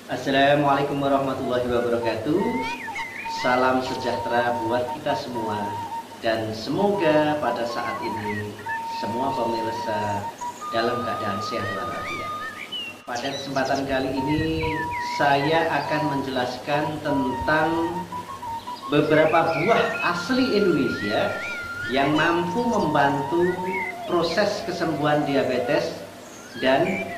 Assalamualaikum warahmatullahi wabarakatuh. Salam sejahtera buat kita semua. Dan semoga pada saat ini semua pemirsa dalam keadaan sehat walafiat. Pada kesempatan kali ini saya akan menjelaskan tentang beberapa buah asli Indonesia yang mampu membantu proses kesembuhan diabetes dan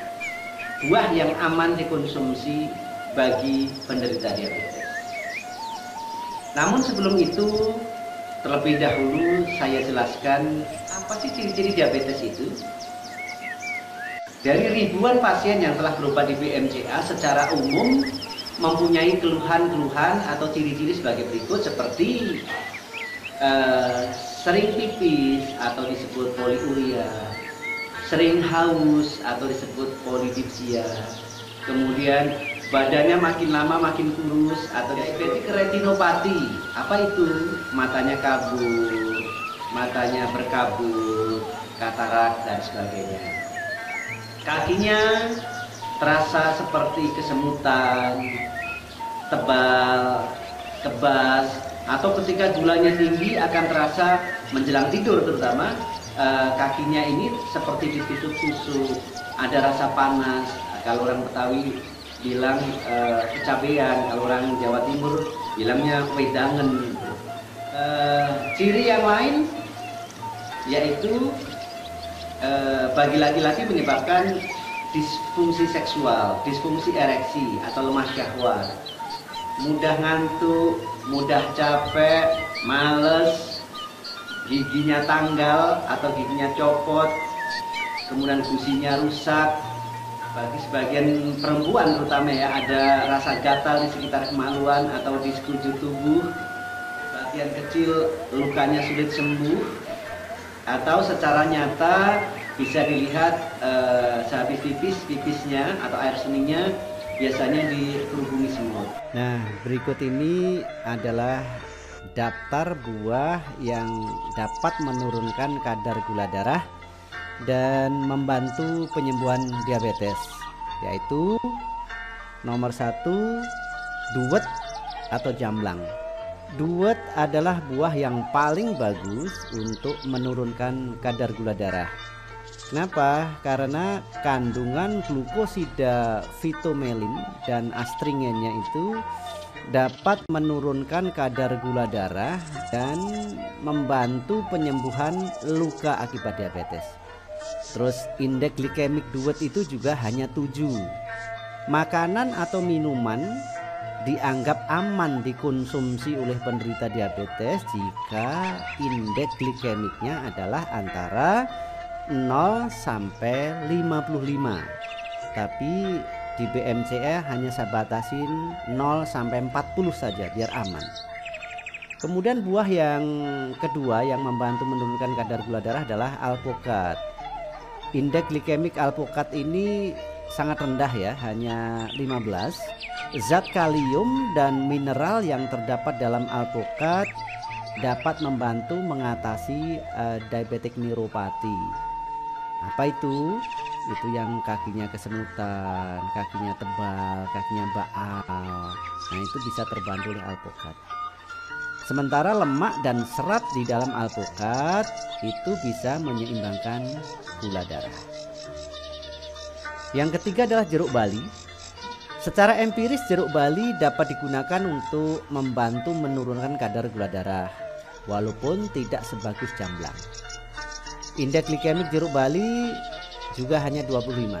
buah yang aman dikonsumsi bagi penderita diabetes. Namun sebelum itu, terlebih dahulu saya jelaskan apa sih ciri-ciri diabetes itu. Dari ribuan pasien yang telah berobat di BMCA secara umum mempunyai keluhan-keluhan atau ciri-ciri sebagai berikut seperti sering pipis atau disebut poliuria, sering haus atau disebut polidipsia, kemudian badannya makin lama makin kurus atau diabetik retinopati. Apa itu? Matanya kabur, matanya berkabut, katarak dan sebagainya. Kakinya terasa seperti kesemutan, tebal, kebas, atau ketika gulanya tinggi akan terasa menjelang tidur terutama. Kakinya ini seperti ditusuk-tusuk, ada rasa panas. Kalau orang Betawi bilang kecabean, kalau orang Jawa Timur bilangnya wedangen. Ciri yang lain yaitu bagi laki-laki menyebabkan disfungsi seksual, disfungsi ereksi atau lemah syahwat, mudah ngantuk, mudah capek, males, giginya tanggal atau giginya copot, kemudian gusinya rusak. Bagi sebagian perempuan terutama ya, ada rasa gatal di sekitar kemaluan atau di sekujur tubuh, bagian kecil lukanya sulit sembuh, atau secara nyata bisa dilihat sehabis pipisnya atau air seninya biasanya dihubungi semut. Nah, berikut ini adalah daftar buah yang dapat menurunkan kadar gula darah dan membantu penyembuhan diabetes, yaitu nomor 1, duet atau jamblang. Duet adalah buah yang paling bagus untuk menurunkan kadar gula darah. Kenapa? Karena kandungan glukosida fitomelin dan astringennya itu dapat menurunkan kadar gula darah dan membantu penyembuhan luka akibat diabetes. Terus indeks glikemik duet itu juga hanya 7. Makanan atau minuman dianggap aman dikonsumsi oleh penderita diabetes jika indeks glikemiknya adalah antara 0 sampai 55. Tapi di BMCA hanya saya batasin 0 sampai 40 saja biar aman. Kemudian buah yang kedua yang membantu menurunkan kadar gula darah adalah alpukat. Indeks glikemik alpukat ini sangat rendah ya, hanya 15. Zat kalium dan mineral yang terdapat dalam alpukat dapat membantu mengatasi diabetic neuropati. Apa itu? Itu yang kakinya kesemutan, kakinya tebal, kakinya baal. Nah, itu bisa terbantu oleh alpukat. Sementara lemak dan serat di dalam alpukat itu bisa menyeimbangkan gula darah. Yang ketiga adalah jeruk bali. Secara empiris jeruk bali dapat digunakan untuk membantu menurunkan kadar gula darah, walaupun tidak sebagus jamblang. Indeks glikemik jeruk bali juga hanya 25.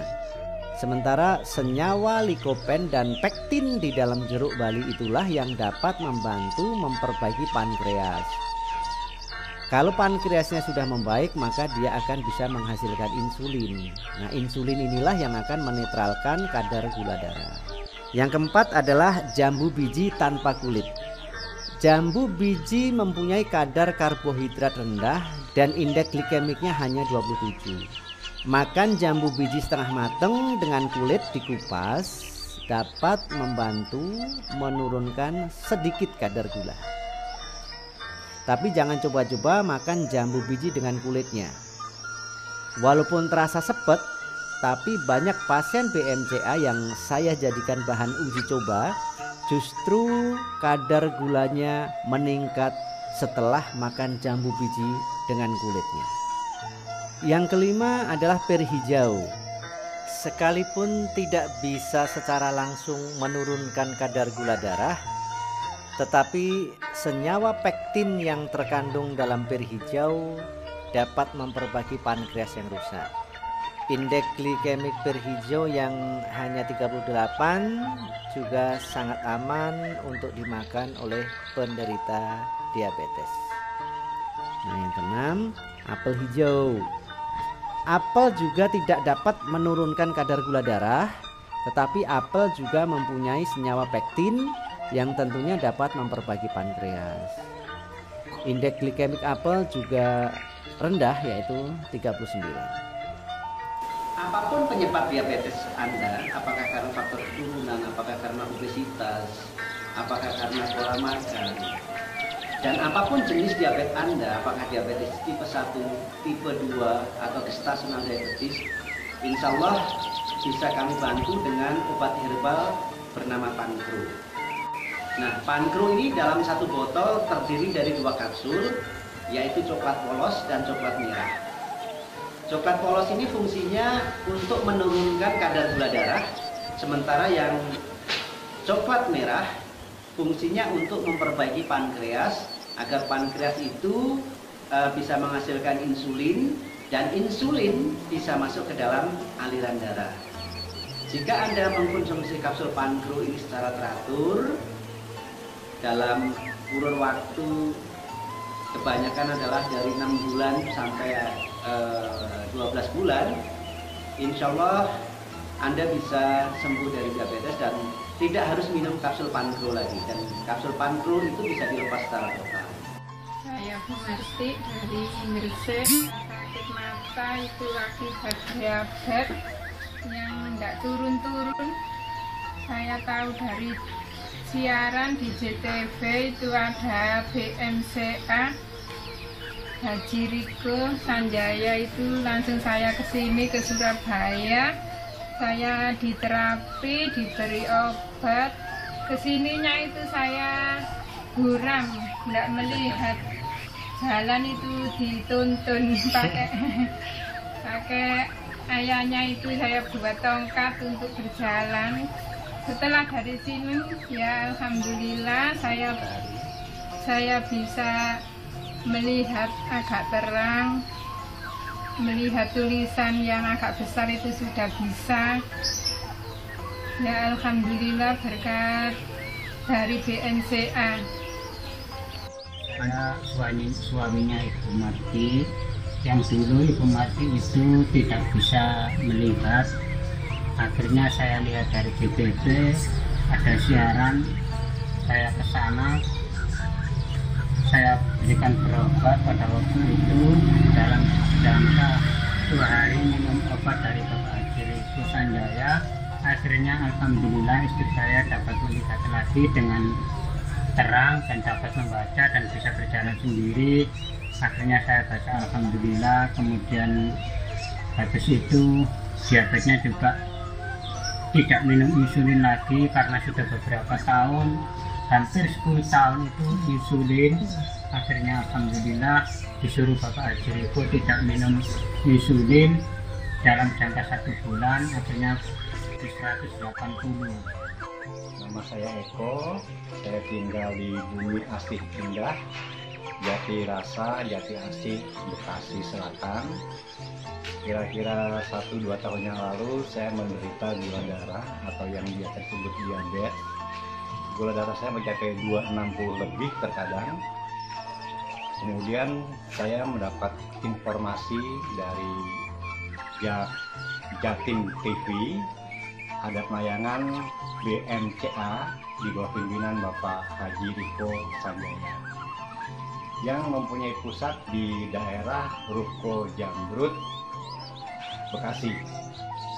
Sementara senyawa likopen dan pektin di dalam jeruk bali itulah yang dapat membantu memperbaiki pankreas. Kalau pankreasnya sudah membaik, maka dia akan bisa menghasilkan insulin. Nah, insulin inilah yang akan menetralkan kadar gula darah. Yang keempat adalah jambu biji tanpa kulit. Jambu biji mempunyai kadar karbohidrat rendah dan indeks glikemiknya hanya 27. Makan jambu biji setengah matang dengan kulit dikupas dapat membantu menurunkan sedikit kadar gula. Tapi jangan coba-coba makan jambu biji dengan kulitnya. Walaupun terasa sepet, tapi banyak pasien BMCA yang saya jadikan bahan uji coba justru kadar gulanya meningkat setelah makan jambu biji dengan kulitnya. Yang kelima adalah peri hijau. Sekalipun tidak bisa secara langsung menurunkan kadar gula darah, tetapi senyawa pektin yang terkandung dalam peri hijau dapat memperbaiki pankreas yang rusak. Indeks glikemik peri hijau yang hanya 38 juga sangat aman untuk dimakan oleh penderita diabetes. Nah, yang keenam, apel hijau. Apel juga tidak dapat menurunkan kadar gula darah, tetapi apel juga mempunyai senyawa pektin yang tentunya dapat memperbaiki pankreas. Indeks glikemik apel juga rendah, yaitu 39. Apapun penyebab diabetes Anda, apakah karena faktor keturunan, apakah karena obesitas, apakah karena pola makan, dan apapun jenis diabetes Anda, apakah diabetes tipe 1, tipe 2, atau gestasional diabetes, insya Allah bisa kami bantu dengan obat herbal bernama Pankro. Nah, Pankro ini dalam satu botol terdiri dari 2 kapsul, yaitu coklat polos dan coklat merah. Coklat polos ini fungsinya untuk menurunkan kadar gula darah, sementara yang coklat merah fungsinya untuk memperbaiki pankreas agar pankreas itu bisa menghasilkan insulin, dan insulin bisa masuk ke dalam aliran darah. Jika Anda mengkonsumsi kapsul Pankro ini secara teratur dalam kurun waktu kebanyakan adalah dari 6 bulan sampai 12 bulan, insya Allah Anda bisa sembuh dari diabetes dan tidak harus minum kapsul Pankro lagi, dan kapsul Pankro itu bisa dilepas secara total. Saya Bu Marti dari Gresik. Sakit mata itu akibat diabetes yang tidak turun-turun. Saya tahu dari siaran di JTV itu ada BMCA, Haji Riko Sanjaya, itu langsung saya kesini ke Surabaya. Saya diterapi, diberi obat. Kesininya itu saya buram, tidak melihat jalan, itu dituntun pakai ayahnya itu saya buat tongkat untuk berjalan. Setelah dari sini ya alhamdulillah saya bisa melihat agak terang, melihat tulisan yang agak besar itu sudah bisa. Ya alhamdulillah berkat dari BNCA. Saya suaminya Ibu Marti, yang dulu Ibu Marti itu tidak bisa melihat. Akhirnya saya lihat dari BTV ada siaran, saya ke sana, saya berikan berobat pada waktu itu dalam jangka 2 hari minum obat dari Bapak Haji Riko Sanjaya. Akhirnya alhamdulillah istri saya dapat melihat lagi dengan terang dan dapat membaca dan bisa berjalan sendiri. Akhirnya saya baca alhamdulillah. Kemudian habis itu diabetesnya juga tidak minum insulin lagi karena sudah beberapa tahun, hampir 10 tahun itu insulin. Akhirnya alhamdulillah disuruh Bapak Haji Riko tidak minum insulin dalam jangka 1 bulan, akhirnya di 180. Nama saya Eko, saya tinggal di Bumi Asih Indah, Jati Rasa, Jati Asih, Bekasi Selatan. Kira-kira 1-2 tahun yang lalu saya menderita gula darah atau yang biasa disebut diabetes. Gula darah saya mencapai 260 lebih terkadang. Kemudian saya mendapat informasi dari Jatim TV, ada penayangan BMCA di bawah pimpinan Bapak Haji Riko Sanjaya yang mempunyai pusat di daerah Ruko Jambrut, Bekasi.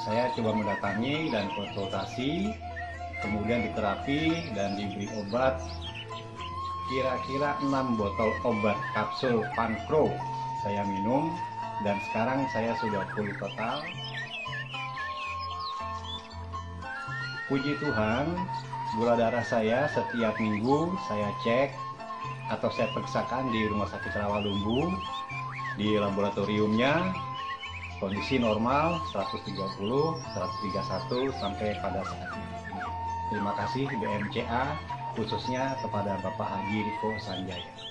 Saya coba mendatangi dan konsultasi, kemudian diterapi dan diberi obat. Kira-kira 6 botol obat kapsul Pankro saya minum, dan sekarang saya sudah pulih total. Puji Tuhan, gula darah saya setiap minggu saya cek atau saya periksakan di Rumah Sakit Rawalumbu. Di laboratoriumnya kondisi normal 130, 131 sampai pada saat ini. Terima kasih BMCA, khususnya kepada Bapak Haji Riko Sanjaya.